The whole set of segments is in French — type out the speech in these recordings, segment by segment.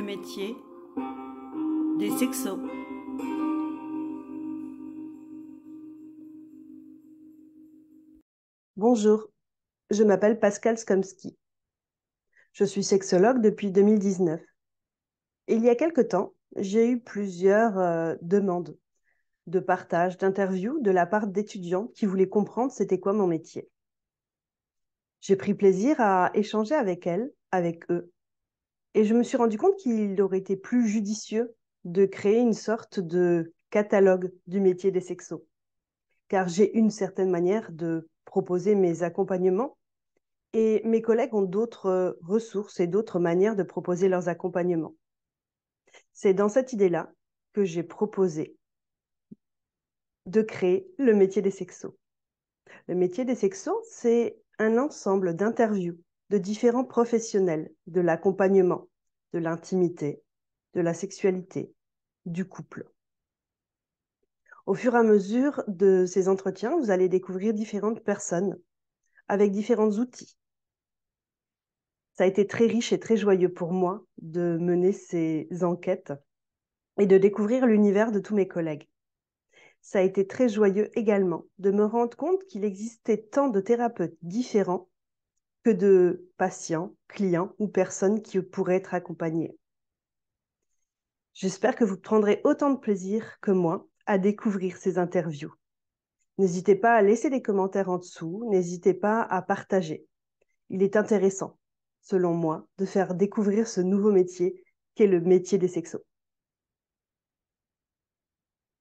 le métier des sexos. Bonjour, je m'appelle Pascal Skomski. Je suis sexologue depuis 2019. Et il y a quelque temps, j'ai eu plusieurs demandes de partage, d'interviews de la part d'étudiants qui voulaient comprendre c'était quoi mon métier. J'ai pris plaisir à échanger avec elles, avec eux, et je me suis rendu compte qu'il aurait été plus judicieux de créer une sorte de catalogue du métier des sexos, car j'ai une certaine manière de proposer mes accompagnements. Et mes collègues ont d'autres ressources et d'autres manières de proposer leurs accompagnements. C'est dans cette idée-là que j'ai proposé de créer le métier des sexos. Le métier des sexos, c'est un ensemble d'interviews de différents professionnels de l'accompagnement, de l'intimité, de la sexualité, du couple. Au fur et à mesure de ces entretiens, vous allez découvrir différentes personnes avec différents outils. Ça a été très riche et très joyeux pour moi de mener ces enquêtes et de découvrir l'univers de tous mes collègues. Ça a été très joyeux également de me rendre compte qu'il existait tant de thérapeutes différents que de patients, clients ou personnes qui pourraient être accompagnés. J'espère que vous prendrez autant de plaisir que moi à découvrir ces interviews. N'hésitez pas à laisser des commentaires en dessous, n'hésitez pas à partager. Il est intéressant, selon moi, de faire découvrir ce nouveau métier qu'est le métier des sexos.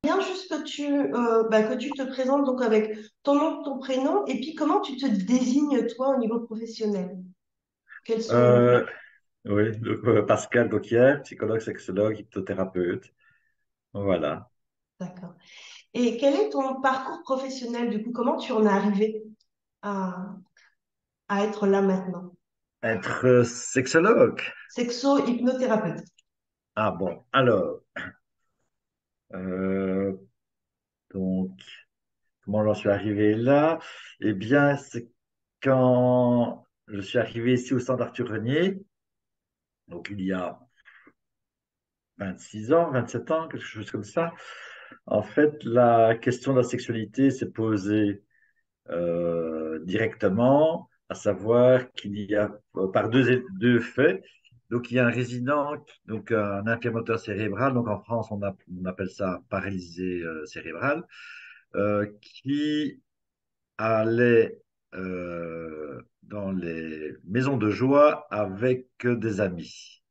Bien juste que tu te présentes donc avec ton nom, ton prénom, et puis comment tu te désignes toi au niveau professionnel? Quels sont... Euh, oui, donc, Pascal Gauquier, psychologue, sexologue, hypnothérapeute. Voilà. D'accord. Et quel est ton parcours professionnel du coup? Comment tu en es arrivé à, à être là maintenant? Être sexologue. Sexo-hypnothérapeute. Ah bon, alors, euh, donc, comment j'en suis arrivé là? Eh bien, c'est quand je suis arrivé ici au centre Arthur Renier, donc il y a 26 ans, 27 ans, quelque chose comme ça. En fait, la question de la sexualité s'est posée directement, à savoir qu'il y a par deux faits. Donc, il y a un résident, donc un infirmateur cérébral, donc en France, on appelle ça paralysé cérébral, qui allait dans les maisons de joie avec des amis,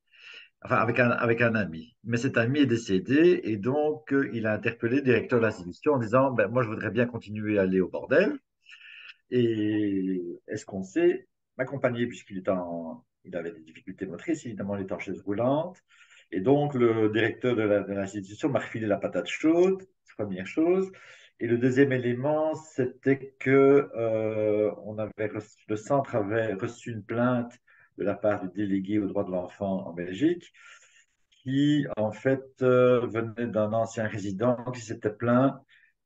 enfin avec un ami. Mais cet ami est décédé et donc il a interpellé le directeur de l'institution en disant, ben, moi je voudrais bien continuer à aller au bordel. Et est-ce qu'on sait m'accompagner il avait des difficultés motrices, évidemment, il était en chaise roulante. Et donc, le directeur de l'institution m'a refilé la patate chaude, première chose. Et le deuxième élément, c'était que le centre avait reçu une plainte de la part du délégué aux droits de l'enfant en Belgique, qui en fait venait d'un ancien résident qui s'était plaint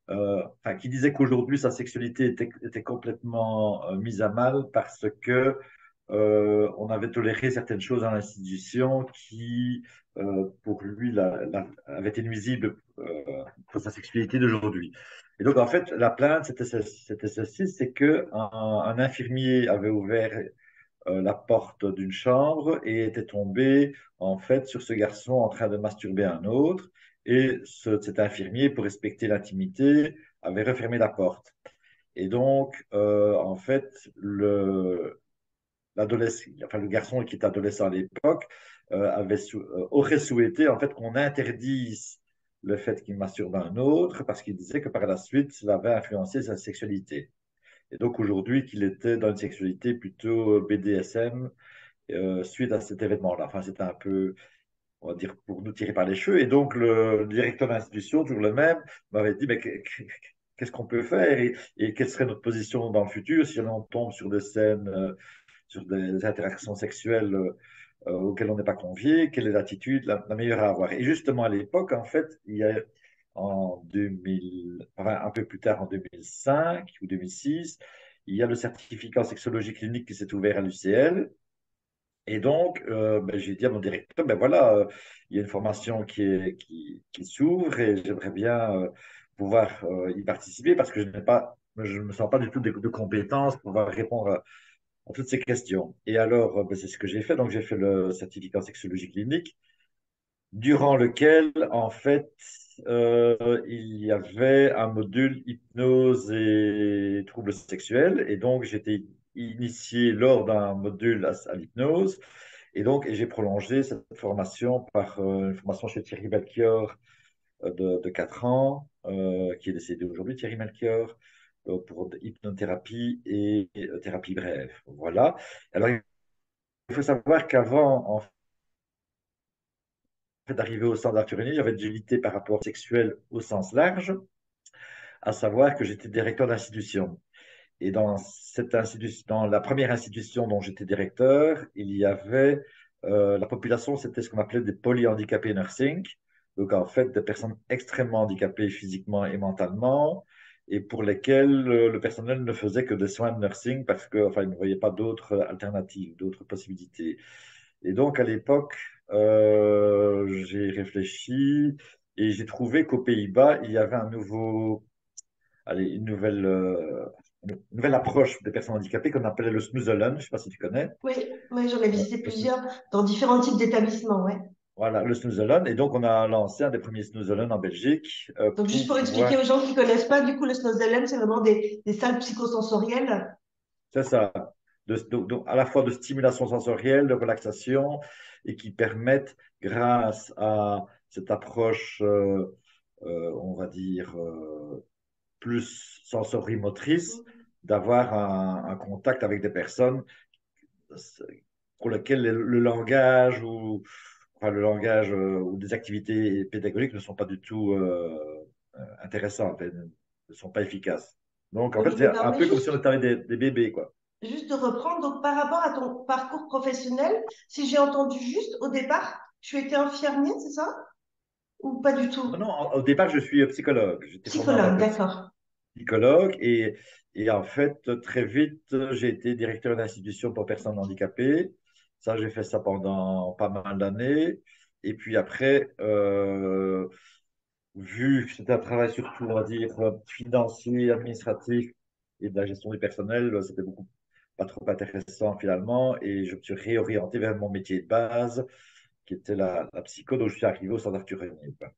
enfin, qui disait qu'aujourd'hui sa sexualité était complètement mise à mal parce que on avait toléré certaines choses dans l'institution qui, pour lui, avaient été nuisibles pour sa sexualité d'aujourd'hui. Et donc, en fait, la plainte, c'était ceci, c'est que un infirmier avait ouvert la porte d'une chambre et était tombé en fait sur ce garçon en train de masturber un autre. Et cet infirmier, pour respecter l'intimité, avait refermé la porte. Et donc, en fait, enfin, le garçon qui est adolescent à l'époque aurait souhaité en fait qu'on interdise le fait qu'il masturbe un autre parce qu'il disait que par la suite, cela avait influencé sa sexualité. Et donc aujourd'hui, qu'il était dans une sexualité plutôt BDSM suite à cet événement-là. Enfin, c'était un peu, on va dire, pour nous tirer par les cheveux. Et donc le directeur de l'institution, toujours le même, m'avait dit, mais qu'est-ce qu'on peut faire et quelle serait notre position dans le futur si on tombe sur des scènes, sur des interactions sexuelles auxquelles on n'est pas convié, quelle est l'attitude la meilleure à avoir. Et justement, à l'époque, en fait, il y a en 2000, enfin, un peu plus tard, en 2005 ou 2006, il y a le certificat en sexologie clinique qui s'est ouvert à l'UCL. Et donc, j'ai dit à mon directeur, ben voilà, il y a une formation qui s'ouvre et j'aimerais bien pouvoir y participer parce que je ne me sens pas du tout de compétences pour pouvoir répondre à toutes ces questions. Et alors, c'est ce que j'ai fait. Donc, j'ai fait le certificat en sexologie clinique, durant lequel, en fait, il y avait un module hypnose et troubles sexuels. Et donc, j'étais initié lors d'un module à l'hypnose. Et donc, j'ai prolongé cette formation par une formation chez Thierry Melchior de 4 ans, qui est décédé aujourd'hui, Thierry Melchior, pour hypnothérapie et thérapie brève. Voilà. Alors, il faut savoir qu'avant, en fait, d'arriver au centre d'Arthur René, j'avais une dualité par rapport au sexuel au sens large, à savoir que j'étais directeur d'institution. Et dans cette institution, dans la première institution dont j'étais directeur, il y avait la population, c'était ce qu'on appelait des polyhandicapés nursing. Donc, en fait, des personnes extrêmement handicapées physiquement et mentalement, et pour lesquelles le personnel ne faisait que des soins de nursing parce que, enfin, il ne voyait pas d'autres alternatives, d'autres possibilités. Et donc, à l'époque, j'ai réfléchi et j'ai trouvé qu'aux Pays-Bas, il y avait allez, une nouvelle approche des personnes handicapées qu'on appelait le snoezelen. Je ne sais pas si tu connais. Oui, oui, j'en ai visité Le snoo- plusieurs dans différents types d'établissements, ouais. voilà, le snoezelen. Et donc, on a lancé un des premiers snoezelen en Belgique Donc, juste pour pour expliquer pouvoir. aux gens qui ne connaissent pas, du coup, le Snowzellen, c'est vraiment des salles psychosensorielles. C'est ça. À la fois de stimulation sensorielle, de relaxation, et qui permettent, grâce à cette approche, on va dire, plus sensorimotrice, d'avoir un contact avec des personnes pour lesquelles le langage enfin, le langage ou des activités pédagogiques ne sont pas du tout intéressantes, et ne sont pas efficaces. Donc, en Donc, fait, je c'est me un permets peu comme si on était avec des bébés, quoi. juste de reprendre. Donc, par rapport à ton parcours professionnel, si j'ai entendu juste, au départ, tu étais infirmier, c'est ça? Ou pas du Non, tout? non, au départ, je suis psychologue. J'étais formé en tant Psychologue, que d'accord. psychologue et en fait, très vite, j'ai été directeur d'institution pour personnes handicapées. Ça, j'ai fait ça pendant pas mal d'années. Et puis après, vu que c'était un travail surtout, on va dire, financier, administratif et de la gestion du personnel, c'était beaucoup pas trop intéressant finalement. Et je me suis réorienté vers mon métier de base, qui était la psycho, donc je suis arrivé au centre Arthur Régnier, quoi.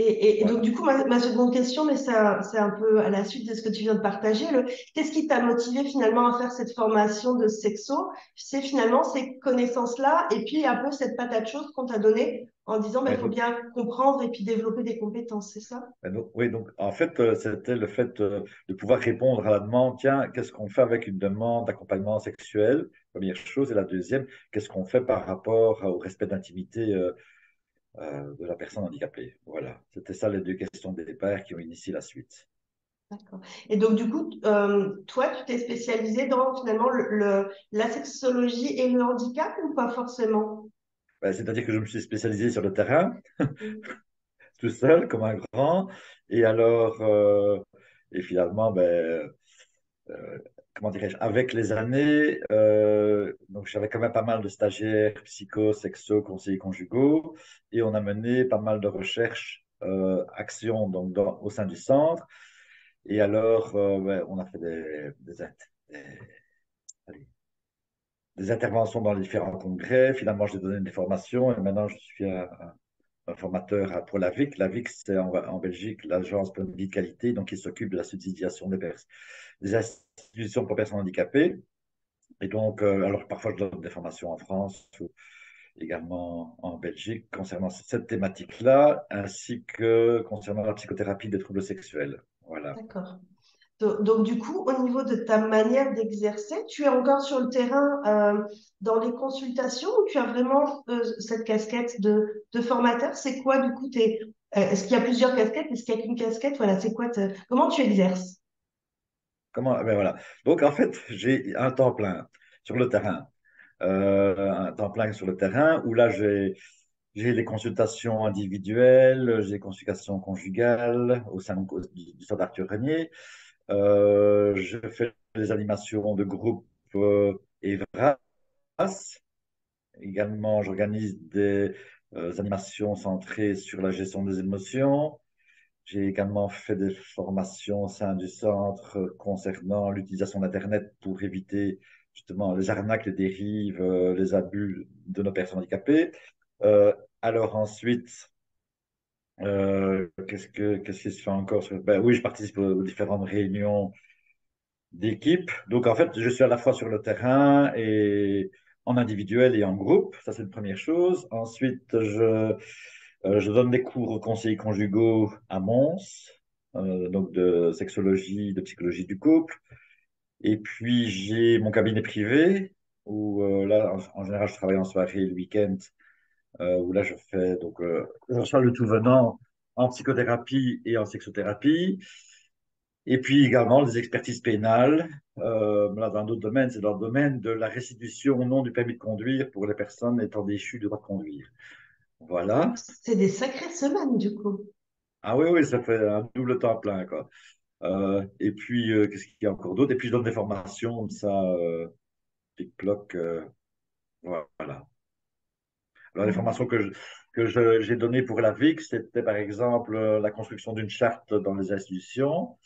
Et donc, Voilà. du coup, ma seconde question, mais c'est un peu à la suite de ce que tu viens de partager, qu'est-ce qui t'a motivé finalement à faire cette formation de sexo? C'est finalement ces connaissances-là et puis un peu cette patate chaude qu'on t'a donnée en disant, il Ouais, faut donc, bien comprendre et puis développer des compétences, c'est ça? oui, donc en fait, c'était le fait de pouvoir répondre à la demande, tiens, qu'est-ce qu'on fait avec une demande d'accompagnement sexuel, première chose, et la deuxième, qu'est-ce qu'on fait par rapport au respect d'intimité de la personne handicapée. Voilà, c'était ça les deux questions de départ qui ont initié la suite. D'accord. Et donc, du coup, toi, tu t'es spécialisé dans finalement la sexologie et le handicap ou pas forcément? Ben, c'est-à-dire que je me suis spécialisé sur le terrain, Mm. tout seul, comme un grand, et alors, et finalement, euh, comment dirais-je, avec les années, donc j'avais quand même pas mal de stagiaires, psycho, sexo, conseillers conjugaux, et on a mené pas mal de recherches, actions donc au sein du centre. Et alors, on a fait des- allez, des interventions dans les différents congrès. Finalement, j'ai donné des formations et maintenant je suis un formateur pour la VIC. La VIC, c'est en Belgique l'Agence pour une vie de qualité, donc qui s'occupe de la subsidiation des institutions pour personnes handicapées. Et donc, alors parfois je donne des formations en France ou également en Belgique concernant cette thématique-là, ainsi que concernant la psychothérapie des troubles sexuels. Voilà. D'accord. Donc, du coup, au niveau de ta manière d'exercer, tu es encore sur le terrain dans les consultations ou tu as vraiment cette casquette de formateur? C'est quoi, du coup, est-ce qu'il y a plusieurs casquettes? Est-ce qu'il y a qu'une casquette? Voilà, c'est quoi, comment tu exerces? Comment? Ben voilà. Donc, en fait, j'ai un temps plein sur le terrain. Un temps plein sur le terrain où là, j'ai les consultations individuelles, j'ai les consultations conjugales au sein du centre Arthur Régnier. Je fais des animations de groupe Evras. également, j'organise des animations centrées sur la gestion des émotions. J'ai également fait des formations au sein du centre concernant l'utilisation d'Internet pour éviter justement les arnaques, les dérives, les abus de nos personnes handicapées. Euh, alors ensuite, qu'est-ce qui se fait encore ben, oui, je participe aux différentes réunions d'équipe. Donc en fait, je suis à la fois sur le terrain et en individuel et en groupe. Ça, c'est une première chose. Ensuite, je donne des cours aux conseillers conjugaux à Mons, donc de sexologie, de psychologie du couple. Et puis, j'ai mon cabinet privé où là, en général, je travaille en soirée le week-end, où là, je reçois le tout venant en psychothérapie et en sexothérapie. Et puis également des expertises pénales. Là, dans d'autres domaines, c'est dans le domaine de la restitution au nom du permis de conduire pour les personnes étant déchues du droit de conduire. Voilà. C'est des sacrées semaines, du coup. Ah oui, oui, ça fait un double temps plein, quoi. Et puis, qu'est-ce qu'il y a encore d'autre? Et puis, je donne des formations comme ça, tic-ploc, voilà. Alors, les formations j'ai données pour la VIC, c'était par exemple la construction d'une charte dans les institutions,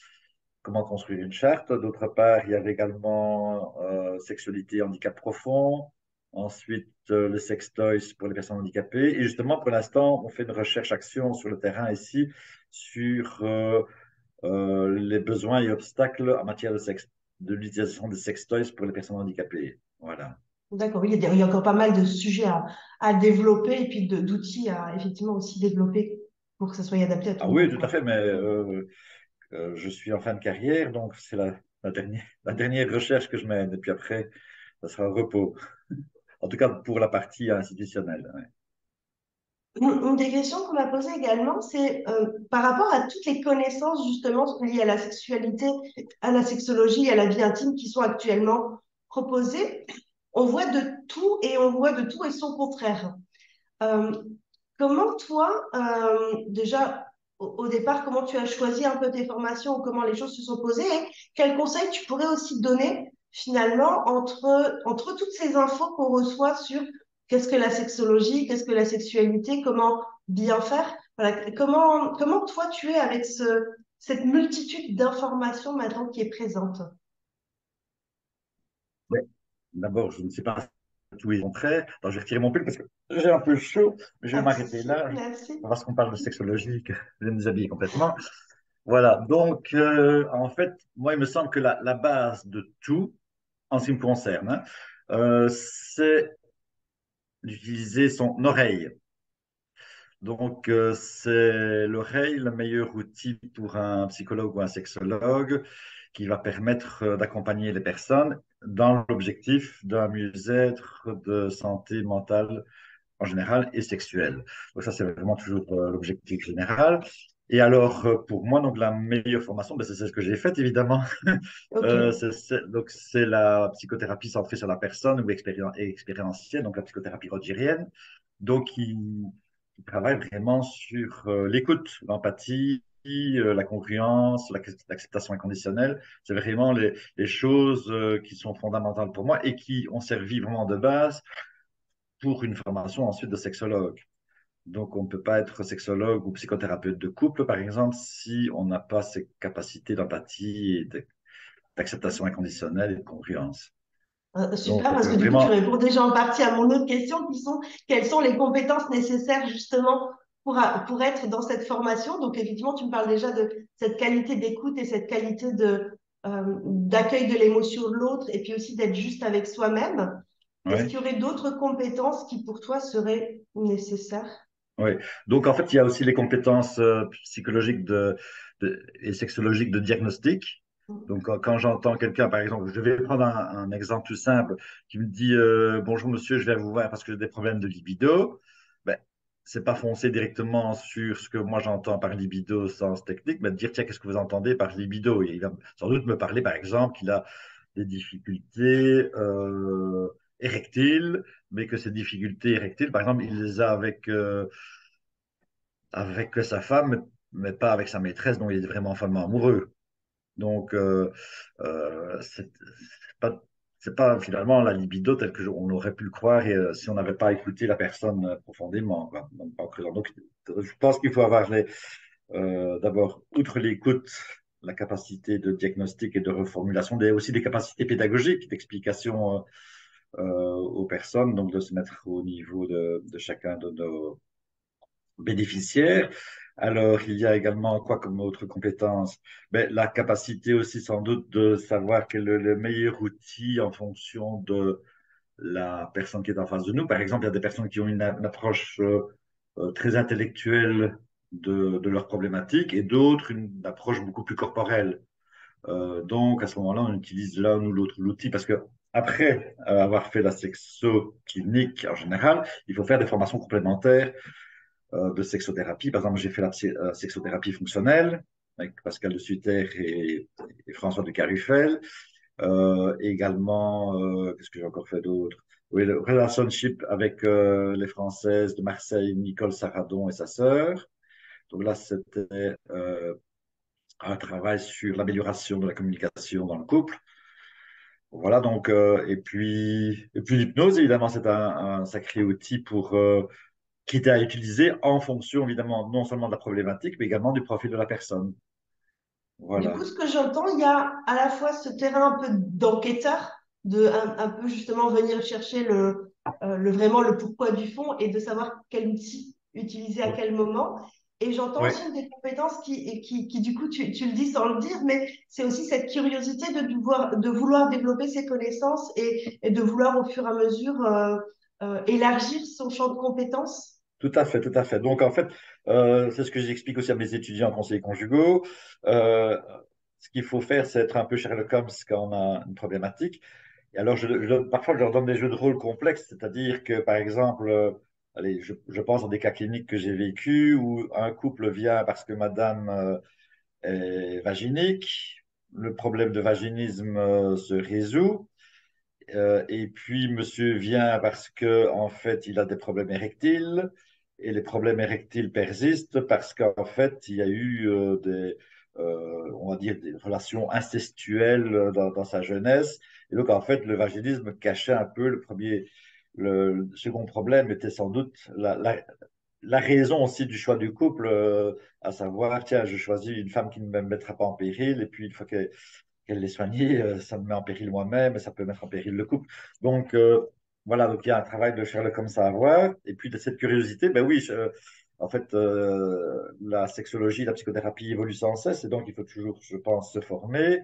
comment construire une charte. D'autre part, il y avait également sexualité et handicap profond. Ensuite, les sex toys pour les personnes handicapées. Et justement, pour l'instant, on fait une recherche-action sur le terrain ici sur les besoins et obstacles en matière de l'utilisation des sex toys pour les personnes handicapées. Voilà. D'accord, oui, il y a encore pas mal de sujets à développer et puis d'outils à effectivement aussi développer pour que ça soit adapté à tout Ah le oui, monde, tout à quoi. fait, mais je suis en fin de carrière, donc c'est la dernière recherche que je mène. Et puis après, ça sera au repos. En tout cas, pour la partie institutionnelle. Ouais. Une des questions qu'on m'a posées également, c'est par rapport à toutes les connaissances justement liées à la sexualité, à la sexologie, à la vie intime qui sont actuellement proposées. On voit de tout et on voit de tout et son contraire. Euh, Comment toi, déjà au départ, comment tu as choisi un peu tes formations ou comment les choses se sont posées et quels conseils tu pourrais aussi donner finalement entre toutes ces infos qu'on reçoit sur qu'est-ce que la sexologie, qu'est-ce que la sexualité, comment bien faire. Voilà, comment toi tu es avec cette multitude d'informations maintenant qui est présente. Mais d'abord, je ne sais pas tout est contraire. Alors, je vais retirer mon pull parce que j'ai un peu chaud, mais je vais Pas de m'arrêter souci, là merci. parce qu'on parle de sexologie, que je vais me déshabiller complètement. Voilà, donc en fait, moi, il me semble que la base de tout, en ce qui me concerne, hein, c'est d'utiliser son oreille. Donc, c'est l'oreille le meilleur outil pour un psychologue ou un sexologue qui va permettre d'accompagner les personnes dans l'objectif d'un mieux-être de santé mentale en général et sexuelle. Donc, ça, c'est vraiment toujours l'objectif général. Et alors, pour moi, donc, la meilleure formation, ben, c'est celle que j'ai faite, évidemment. Ok. Donc, c'est la psychothérapie centrée sur la personne ou expérientielle, donc la psychothérapie rogerienne. Donc, il travaille vraiment sur l'écoute, l'empathie, la congruence, l'acceptation inconditionnelle. C'est vraiment les choses qui sont fondamentales pour moi et qui ont servi vraiment de base pour une formation ensuite de sexologue. Donc, on ne peut pas être sexologue ou psychothérapeute de couple, par exemple, si on n'a pas ces capacités d'empathie et d'acceptation inconditionnelle et de congruence. Super, Donc, parce que du coup, tu vraiment, réponds déjà en partie à mon autre question qui sont quelles sont les compétences nécessaires justement pour être dans cette formation. Donc, effectivement, tu me parles déjà de cette qualité d'écoute et cette qualité d'accueil de l'émotion de l'autre et puis aussi d'être juste avec soi-même. Est-ce ouais. qu'il y aurait d'autres compétences qui pour toi seraient nécessaires? Oui. Donc, en fait, il y a aussi les compétences psychologiques et sexologiques de diagnostic. Donc, quand j'entends quelqu'un, par exemple, je vais prendre un exemple tout simple, qui me dit bonjour monsieur, je viens vous voir parce que j'ai des problèmes de libido. Ben, c'est pas foncer directement sur ce que moi j'entends par libido sens technique, mais de dire tiens, qu'est-ce que vous entendez par libido? Il va sans doute me parler, par exemple, qu'il a des difficultés érectiles, mais que ces difficultés érectiles, par exemple, il les a avec sa femme, mais pas avec sa maîtresse, dont il est vraiment follement amoureux. Donc, c'est pas, c'est pas finalement la libido telle que on aurait pu le croire et, si on n'avait pas écouté la personne profondément, quoi. Donc, en creusant. Donc, je pense qu'il faut avoir d'abord, outre l'écoute, la capacité de diagnostic et de reformulation, aussi des capacités pédagogiques, d'explication aux personnes, donc de se mettre au niveau de chacun de nos bénéficiaires. Alors, il y a également quoi comme autre compétence? Ben, la capacité aussi sans doute de savoir quel est le meilleur outil en fonction de la personne qui est en face de nous. Par exemple, il y a des personnes qui ont une approche très intellectuelle de leurs problématiques et d'autres une approche beaucoup plus corporelle. Donc, à ce moment-là, on utilise l'un ou l'autre l'outil parce que après avoir fait la sexo clinique en général, il faut faire des formations complémentaires de sexothérapie. Par exemple, j'ai fait la sexothérapie fonctionnelle avec Pascal de Sutter et François de Carufel. Également, qu'est-ce que j'ai encore fait d'autre? Oui, le relationship avec les Françaises de Marseille, Nicole Saradon et sa sœur. Donc là, c'était un travail sur l'amélioration de la communication dans le couple. Voilà, donc, et puis l'hypnose, évidemment, c'est un sacré outil qui était à utiliser en fonction, évidemment, non seulement de la problématique, mais également du profil de la personne. Du Voilà. coup, ce que j'entends, il y a à la fois ce terrain un peu d'enquêteur, de un peu justement venir chercher vraiment le pourquoi du fond et de savoir quel outil utiliser à quel moment. Et j'entends Oui, aussi une des compétences qui du coup, tu le dis sans le dire, mais c'est aussi cette curiosité de vouloir développer ses connaissances et de vouloir au fur et à mesure élargir son champ de compétences. tout à fait, tout à fait. Donc, en fait, c'est ce que j'explique aussi à mes étudiants en conseil conjugaux. Euh, Ce qu'il faut faire, c'est être un peu Sherlock Holmes quand on a une problématique. Et alors, parfois, je leur donne des jeux de rôle complexes, c'est-à-dire que, par exemple, allez, je pense à des cas cliniques que j'ai vécus où un couple vient parce que madame est vaginique, le problème de vaginisme se résout, et puis monsieur vient parce que, en fait, il a des problèmes érectiles, et les problèmes érectiles persistent parce qu'en fait, il y a eu on va dire, des relations incestuelles dans sa jeunesse. Et donc, en fait, le vaginisme cachait un peu le premier. Le second problème était sans doute la raison aussi du choix du couple, à savoir, tiens, je choisis une femme qui ne me mettra pas en péril, et puis une fois qu'elle l'ait soignée, ça me met en péril moi-même, et ça peut mettre en péril le couple. Donc, voilà, donc il y a un travail de Sherlock comme ça à voir. Et puis, de cette curiosité, ben oui, en fait, la sexologie, la psychothérapie évoluent sans cesse, et donc il faut toujours, je pense, se former.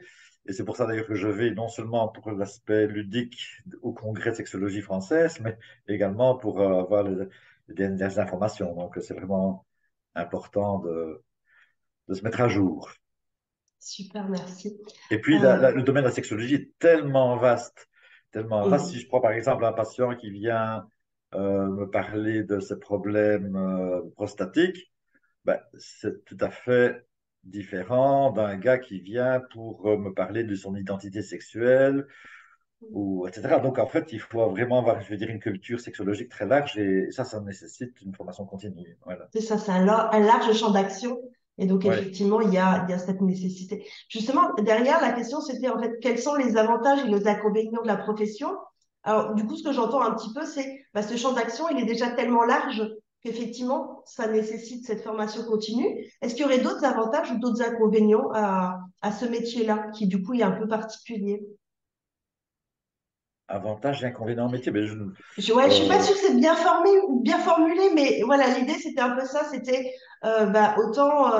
Et c'est pour ça d'ailleurs que je vais non seulement pour l'aspect ludique au congrès de sexologie française, mais également pour avoir les dernières informations. Donc, c'est vraiment important de se mettre à jour. Super, merci. Et puis, Euh, le domaine de la sexologie est tellement vaste, tellement vaste. Si mm. je prends par exemple un patient qui vient me parler de ses problèmes prostatiques, ben, c'est tout à fait différent d'un gars qui vient pour me parler de son identité sexuelle, ou, etc. Donc, en fait, il faut vraiment avoir, je veux dire, une culture sexologique très large et ça nécessite une formation continue. Voilà. C'est ça, c'est un large champ d'action. Et donc, Ouais. effectivement, il y a cette nécessité. Justement, derrière, la question, c'était en fait, quels sont les avantages et les inconvénients de la profession? Alors, du coup, ce que j'entends un petit peu, c'est bah, ce champ d'action, il est déjà tellement large qu'effectivement, ça nécessite cette formation continue. Est-ce qu'il y aurait d'autres avantages ou d'autres inconvénients à ce métier-là, qui du coup est un peu particulier? Avantages et inconvénients en métier, mais Ouais, je suis pas euh, sûre que c'est bien formulé, mais voilà, l'idée, c'était un peu ça, c'était bah, autant...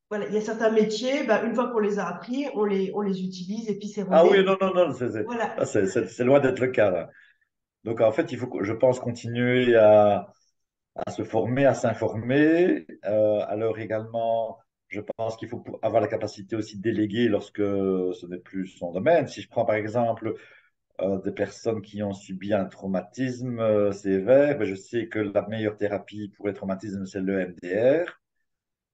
voilà, il y a certains métiers, bah, une fois qu'on les a appris, on les utilise et puis c'est ah oui, rodé. non, non, non, Voilà, c'est loin d'être le cas, là. Donc, en fait, il faut, je pense, continuer à se former, à s'informer. Alors également, je pense qu'il faut avoir la capacité aussi de déléguer lorsque ce n'est plus son domaine. Si je prends par exemple des personnes qui ont subi un traumatisme sévère, ben, je sais que la meilleure thérapie pour les traumatismes, c'est le MDR.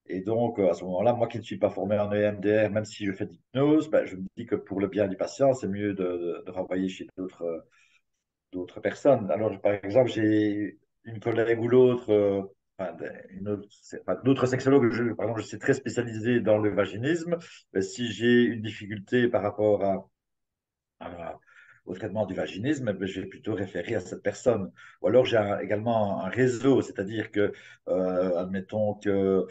Et donc, à ce moment-là, moi qui ne suis pas formé en EMDR, même si je fais de l'hypnose, ben, je me dis que pour le bien du patient, c'est mieux de renvoyer chez d'autres personnes. Alors, par exemple, j'ai une collègue ou l'autre, enfin, d'autres sexologues, par exemple, je suis très spécialisé dans le vaginisme. Mais si j'ai une difficulté par rapport à au traitement du vaginisme, je vais plutôt référer à cette personne. Ou alors j'ai également un réseau, c'est-à-dire que, admettons que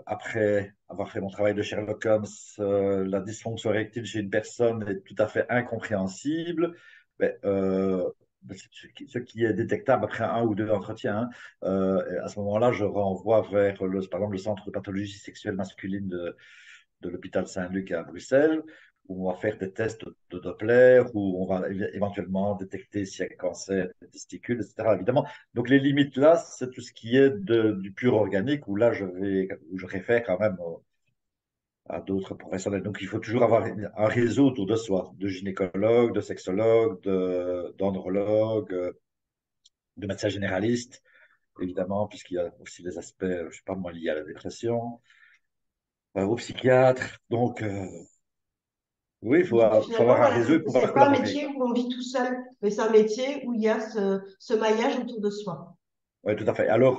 après avoir fait mon travail de Sherlock Holmes, la dysfonction érectile chez une personne est tout à fait incompréhensible. Ben, ce qui est détectable après un ou deux entretiens, hein, à ce moment-là, je renvoie vers, par exemple, le Centre de pathologie sexuelle masculine de l'hôpital Saint-Luc à Bruxelles, où on va faire des tests de Doppler, où on va éventuellement détecter s'il y a cancer des testicules, etc. Évidemment. Donc les limites là, c'est tout ce qui est du pur organique, où là où je réfère quand même à d'autres professionnels. Donc il faut toujours avoir un réseau autour de soi, de gynécologues, de sexologues, d'andrologues, de médecins généralistes, évidemment, puisqu'il y a aussi des aspects, je ne sais pas moi, liés à la dépression, aux psychiatres. Donc, oui, faut Finalement, avoir un voilà, réseau et pouvoir c'est pas un collaborer, métier quoi. où on vit tout seul, mais c'est un métier où il y a ce maillage autour de soi. Oui, tout à fait. Alors,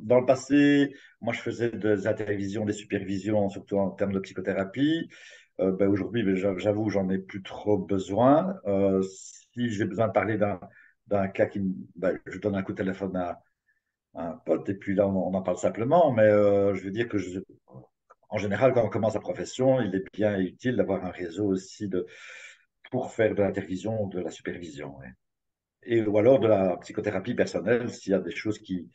dans le passé, moi, je faisais des intervisions, des supervisions, surtout en termes de psychothérapie. Ben, aujourd'hui, ben, j'avoue, j'en ai plus trop besoin. Si j'ai besoin de parler d'un cas ben, je donne un coup de téléphone à un pote et puis là, on en parle simplement. Mais je veux dire que en général, quand on commence la profession, il est bien utile d'avoir un réseau aussi pour faire de l'intervision ou de la supervision. Ouais. Et, ou alors de la psychothérapie personnelle s'il y a des choses qui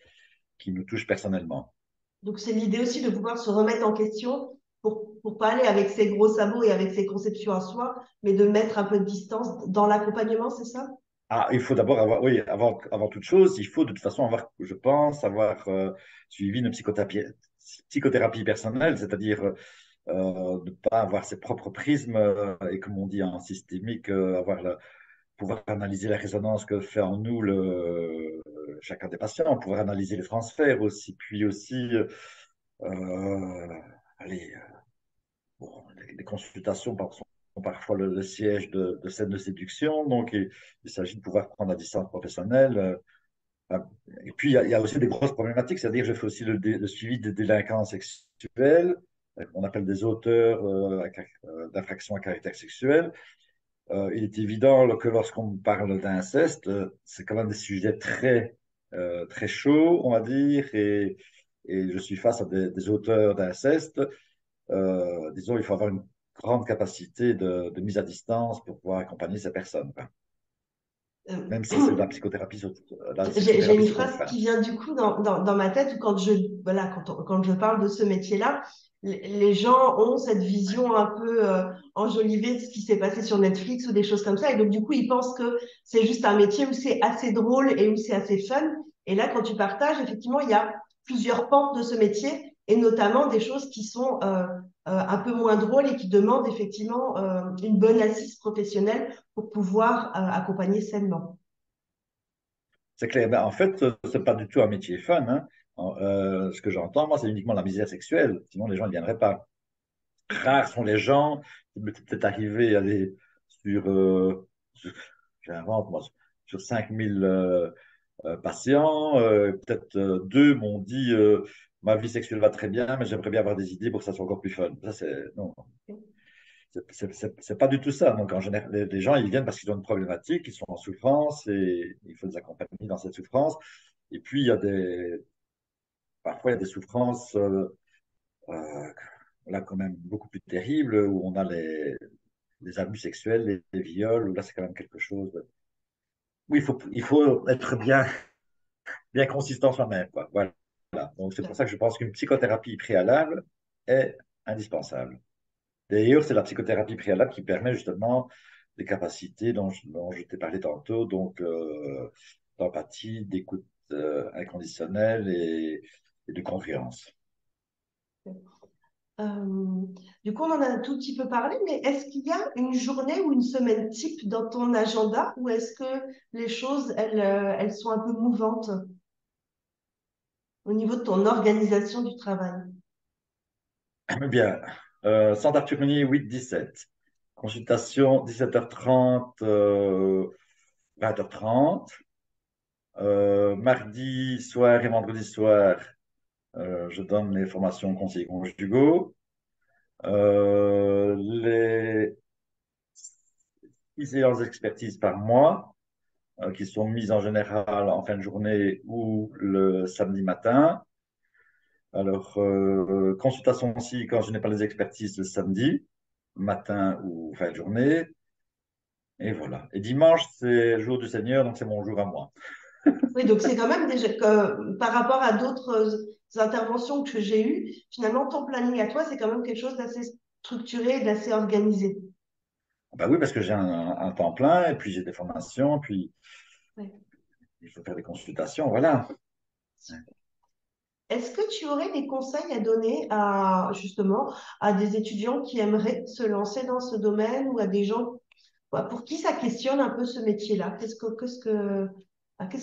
nous touchent personnellement. Donc, c'est l'idée aussi de pouvoir se remettre en question pour pas aller avec ses gros sabots et avec ses conceptions à soi, mais de mettre un peu de distance dans l'accompagnement, c'est ça? Ah, il faut d'abord avoir, oui, avant toute chose, il faut de toute façon avoir, je pense, avoir suivi une psychothérapie personnelle, c'est-à-dire ne pas avoir ses propres prismes et comme on dit en systémique, pouvoir analyser la résonance que fait en nous chacun des patients, pouvoir analyser les transferts aussi, puis aussi euh, allez, bon, les consultations sont parfois le siège de scènes de séduction, donc il s'agit de pouvoir prendre la distance professionnelle. Et puis, il y a aussi des grosses problématiques, c'est-à-dire je fais aussi le suivi des délinquants sexuels, on appelle des auteurs d'infractions à caractère sexuel. Il est évident que lorsqu'on parle d'inceste, c'est quand même des sujets très chauds, on va dire, et je suis face à des auteurs d'inceste. Disons, il faut avoir une grande capacité de mise à distance pour pouvoir accompagner ces personnes, quoi. Même si c'est de la psychothérapie, la J'ai sexothérapie une sous phrase qui contrainte. vient du coup dans ma tête où voilà, quand je parle de ce métier-là, les gens ont cette vision un peu enjolivée de ce qui s'est passé sur Netflix ou des choses comme ça. Et donc, du coup, ils pensent que c'est juste un métier où c'est assez drôle et où c'est assez fun. Et là, quand tu partages, effectivement, il y a plusieurs pentes de ce métier et notamment des choses qui sont un peu moins drôles et qui demandent effectivement une bonne assise professionnelle pour pouvoir accompagner sainement. C'est clair. Ben, en fait, c'est pas du tout un métier fun, hein. Ce que j'entends, moi, c'est uniquement la misère sexuelle. Sinon, les gens ne viendraient pas. Rares sont les gens qui m'étaient peut-être arrivés à aller sur, j'invente, moi, sur 5000 patients. Peut-être deux m'ont dit ma vie sexuelle va très bien, mais j'aimerais bien avoir des idées pour que ça soit encore plus fun. Ça, non, c'est pas du tout ça. Donc, en général, les gens, ils viennent parce qu'ils ont une problématique, ils sont en souffrance et il faut les accompagner dans cette souffrance. Et puis, parfois, il y a des souffrances euh, là, quand même beaucoup plus terribles où on a les abus sexuels, les viols, où là, c'est quand même quelque chose. Oui, il faut être bien consistant soi-même, quoi. Voilà. Donc, c'est pour ça que je pense qu'une psychothérapie préalable est indispensable. D'ailleurs, c'est la psychothérapie préalable qui permet justement des capacités dont je t'ai parlé tantôt, donc d'empathie, d'écoute inconditionnelle et de confiance. Euh, du coup, on en a un tout petit peu parlé, mais est-ce qu'il y a une journée ou une semaine type dans ton agenda ou est-ce que les choses, elles sont un peu mouvantes au niveau de ton organisation du travail? Eh bien, Centre-Arthur-Meunier, 8-17. Consultation 17h30, 20h30. Mardi soir et vendredi soir, je donne les formations conseillers conjugaux. Les 6 séances d'expertise par mois, qui sont mises en général en fin de journée ou le samedi matin. Alors, consultation aussi quand je n'ai pas les expertises le samedi, matin ou fin de journée. Et voilà. Et dimanche, c'est le jour du Seigneur, donc c'est mon jour à moi. Oui, donc c'est quand même déjà que par rapport à d'autres interventions que j'ai eues, finalement, ton planning à toi, c'est quand même quelque chose d'assez structuré et d'assez organisé. Ben oui, parce que j'ai un temps plein, et puis j'ai des formations, puis Ouais. il faut faire des consultations, voilà. Est-ce que tu aurais des conseils à donner à justement à des étudiants qui aimeraient se lancer dans ce domaine ou à des gens pour qui ça questionne un peu ce métier-là? Qu'est-ce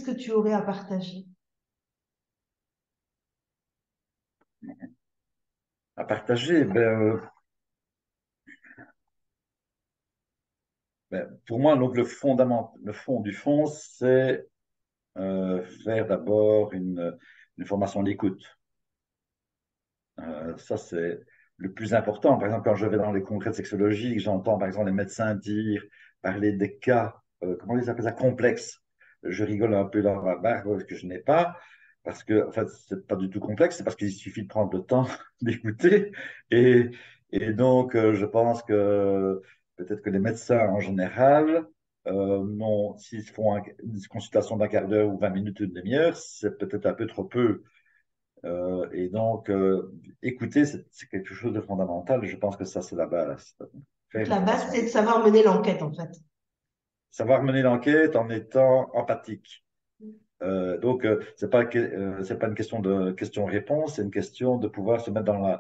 que tu aurais à partager? À partager, pour moi, donc, le fond du fond, c'est faire d'abord une formation d'écoute. Ça, c'est le plus important. Par exemple, quand je vais dans les congrès de sexologie, que j'entends par exemple les médecins parler des cas, comment ils appellent ça, complexes. Je rigole un peu dans ma barbe que je n'ai pas, parce que, en fait, c'est pas du tout complexe, c'est parce qu'il suffit de prendre le temps d'écouter. Et, et donc, je pense que peut-être que les médecins en général, non, s'ils font une consultation d'un quart d'heure ou 20 minutes, une demi-heure, c'est peut-être un peu trop peu. Et donc, écouter, c'est quelque chose de fondamental. Je pense que ça, c'est la base. Donc Faire une la base, formation à c'est de l'écoute. savoir mener l'enquête en fait. Savoir mener l'enquête en étant empathique. Donc, c'est pas une question de question-réponse, c'est une question de pouvoir se mettre dans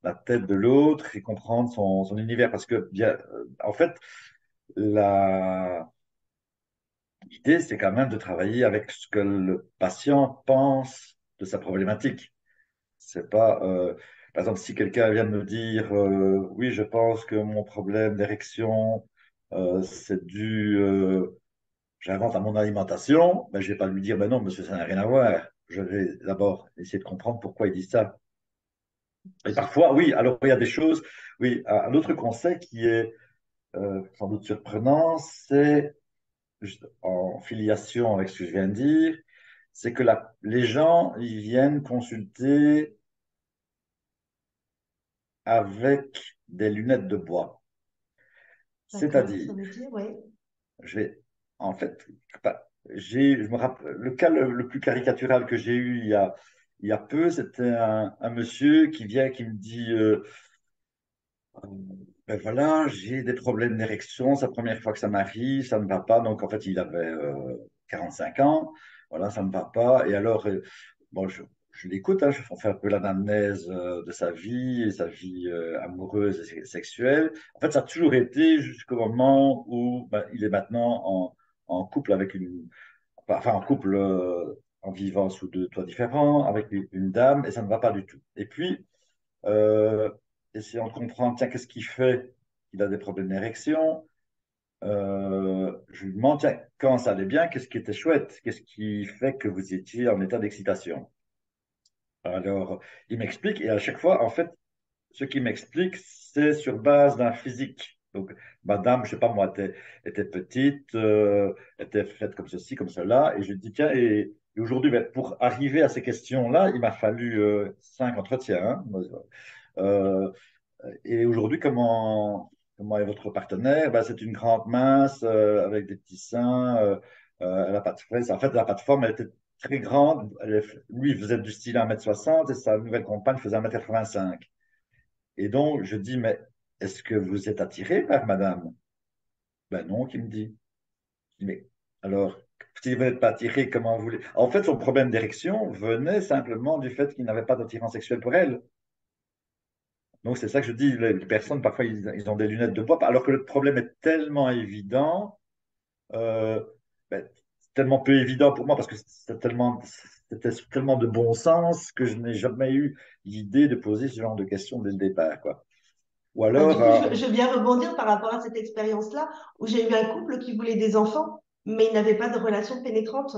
la tête de l'autre et comprendre son univers. Parce que, bien, en fait, l'idée, c'est quand même de travailler avec ce que le patient pense de sa problématique. C'est pas, par exemple, si quelqu'un vient de me dire, oui, je pense que mon problème d'érection, c'est dû, j'invente à mon alimentation, ben, je vais pas lui dire, ben non, monsieur, ça n'a rien à voir. Je vais d'abord essayer de comprendre pourquoi il dit ça. Et parfois, oui, alors il y a des choses, oui, un autre conseil qui est sans doute surprenant, c'est en filiation avec ce que je viens de dire, c'est que les gens, ils viennent consulter avec des lunettes de bois. D'accord, ça C'est-à-dire, veut dire, oui. je vais, en fait, je me rappelle, le cas le plus caricatural que j'ai eu il y a peu, c'était un monsieur qui vient, qui me dit, ben voilà, j'ai des problèmes d'érection, c'est la première fois que ça m'arrive, ça ne va pas. Donc, en fait, il avait 45 ans, voilà, ça ne va pas. Et alors, bon, je l'écoute, hein, on fait un peu l'anamnèse de sa vie, et sa vie amoureuse et sexuelle. En fait, ça a toujours été jusqu'au moment où ben, il est maintenant en couple avec enfin, en couple en vivant sous deux toits différents, avec une dame, et ça ne va pas du tout. Et puis, euh, essayant de comprendre, tiens, qu'est-ce qui fait qu'il a des problèmes d'érection? Je lui demande, tiens, quand ça allait bien, qu'est-ce qui était chouette? Qu'est-ce qui fait que vous étiez en état d'excitation? Alors, il m'explique, et à chaque fois, en fait, ce qu'il m'explique, c'est sur base d'un physique. Donc, madame, je sais pas moi, était petite, était faite comme ceci, comme cela, et je lui dis, tiens, et aujourd'hui, ben, pour arriver à ces questions-là, il m'a fallu 5 entretiens, hein. Euh, et aujourd'hui, comment est votre partenaire? Ben, c'est une grande mince avec des petits seins. Elle n'a pas de fesses. En fait, elle n'a pas de forme. Elle était très grande. Lui, il faisait du style 1,60 m et sa nouvelle compagne faisait 1,85 m. Et donc, je dis, mais est-ce que vous êtes attiré par madame? Ben non, qui me dit. Je dis, mais alors, si vous n'êtes pas attiré, comment vous voulez? En fait, son problème d'érection venait simplement du fait qu'il n'avait pas d'attirance sexuelle pour elle. Donc, c'est ça que je dis, les personnes, parfois, ils ont des lunettes de bois, alors que le problème est tellement évident, euh, ben, c'est tellement peu évident pour moi, parce que c'était tellement de bon sens que je n'ai jamais eu l'idée de poser ce genre de questions dès le départ, quoi. Ou Bah, du alors, coup, je viens rebondir par rapport à cette expérience-là où j'ai eu un couple qui voulait des enfants, mais il n'avait pas de relation pénétrante.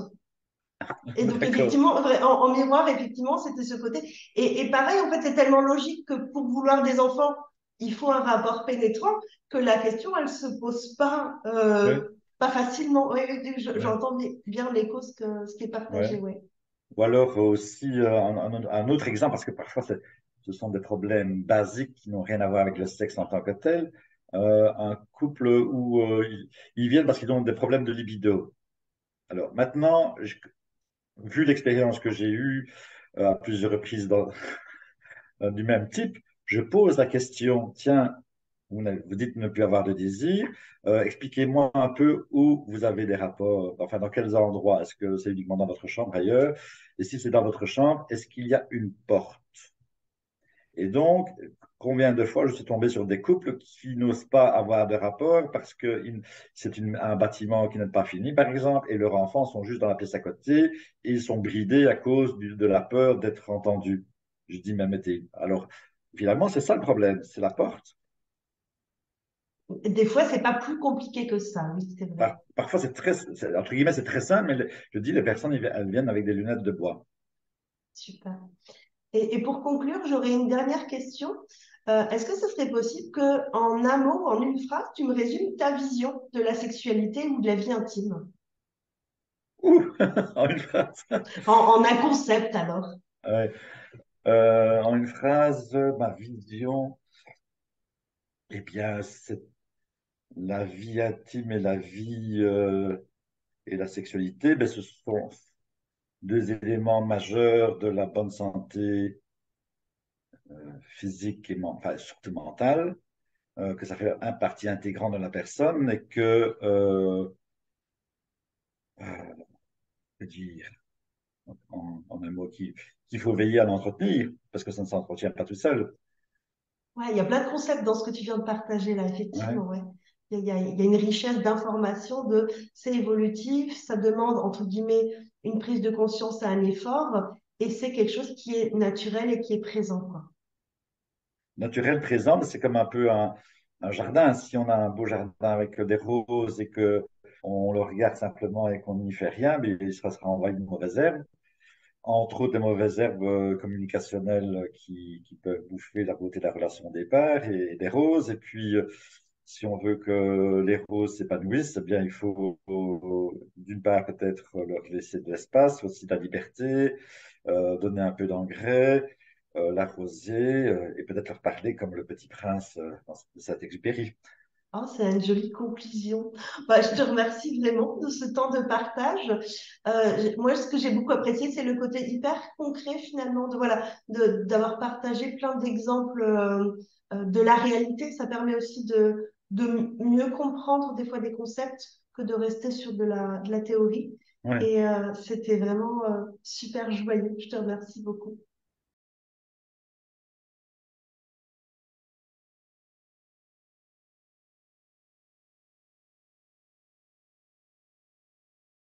Et donc, d'accord, effectivement, en miroir, effectivement, c'était ce côté. Et pareil, en fait, c'est tellement logique que pour vouloir des enfants, il faut un rapport pénétrant, que la question, elle se pose pas, Ouais, pas facilement. Oui, oui, ouais, j'entends bien l'écho, ce qui est partagé, ouais. oui. Ou alors aussi un autre exemple, parce que parfois ce sont des problèmes basiques qui n'ont rien à voir avec le sexe en tant que tel. Un couple où ils viennent parce qu'ils ont des problèmes de libido. Alors maintenant, vu l'expérience que j'ai eue à plusieurs reprises du même type, je pose la question, tiens, vous dites ne plus avoir de désir, expliquez-moi un peu où vous avez des rapports, enfin dans quels endroits, est-ce que c'est uniquement dans votre chambre, ailleurs, et si c'est dans votre chambre, est-ce qu'il y a une porte? Et donc, combien de fois je suis tombé sur des couples qui n'osent pas avoir de rapport parce que c'est un bâtiment qui n'est pas fini, par exemple, et leurs enfants sont juste dans la pièce à côté et ils sont bridés à cause de la peur d'être entendus. Je dis, mais mettez. Alors, finalement, c'est ça le problème, c'est la porte. Des fois, c'est pas plus compliqué que ça, oui, c'est vrai. Parfois, entre guillemets, c'est très simple, mais je dis, les personnes, elles viennent avec des lunettes de bois. Super. Et pour conclure, j'aurais une dernière question. Est-ce que ce serait possible que, en un mot, en une phrase, tu me résumes ta vision de la sexualité ou de la vie intime? Ouh, en une phrase. En un concept, alors. Ouais. En une phrase, ma vision, eh bien, c'est la vie intime et la vie et la sexualité, ben, ce sont deux éléments majeurs de la bonne santé physique et enfin, surtout mentale, que ça fait un partie intégrante de la personne et que, que dire en un mot, qu'il faut veiller à l'entretenir parce que ça ne s'entretient pas tout seul. Ouais, il y a plein de concepts dans ce que tu viens de partager là, Ouais. effectivement, ouais. Il y a une richesse d'informations de c'est évolutif, ça demande, entre guillemets, une prise de conscience à un effort, et c'est quelque chose qui est naturel et qui est présent, quoi. Naturel, présent, c'est comme un peu un jardin. Si on a un beau jardin avec des roses et que on le regarde simplement et qu'on n'y fait rien, mais il sera envahi de mauvaises herbes. Entre autres, des mauvaises herbes communicationnelles qui peuvent bouffer la beauté de la relation au départ et des roses. Et puis, si on veut que les roses s'épanouissent, eh bien, il faut d'une part peut-être leur laisser de l'espace, aussi de la liberté, donner un peu d'engrais, l'arroser et peut-être leur parler comme le petit prince dans Saint-Exupéry. Oh, c'est une jolie conclusion. Bah, je te remercie vraiment de ce temps de partage. Moi, ce que j'ai beaucoup apprécié, c'est le côté hyper concret finalement de voilà, d'avoir partagé plein d'exemples de la réalité. Ça permet aussi de mieux comprendre des fois des concepts que de rester sur de la théorie. Ouais. Et c'était vraiment super joyeux. Je te remercie beaucoup.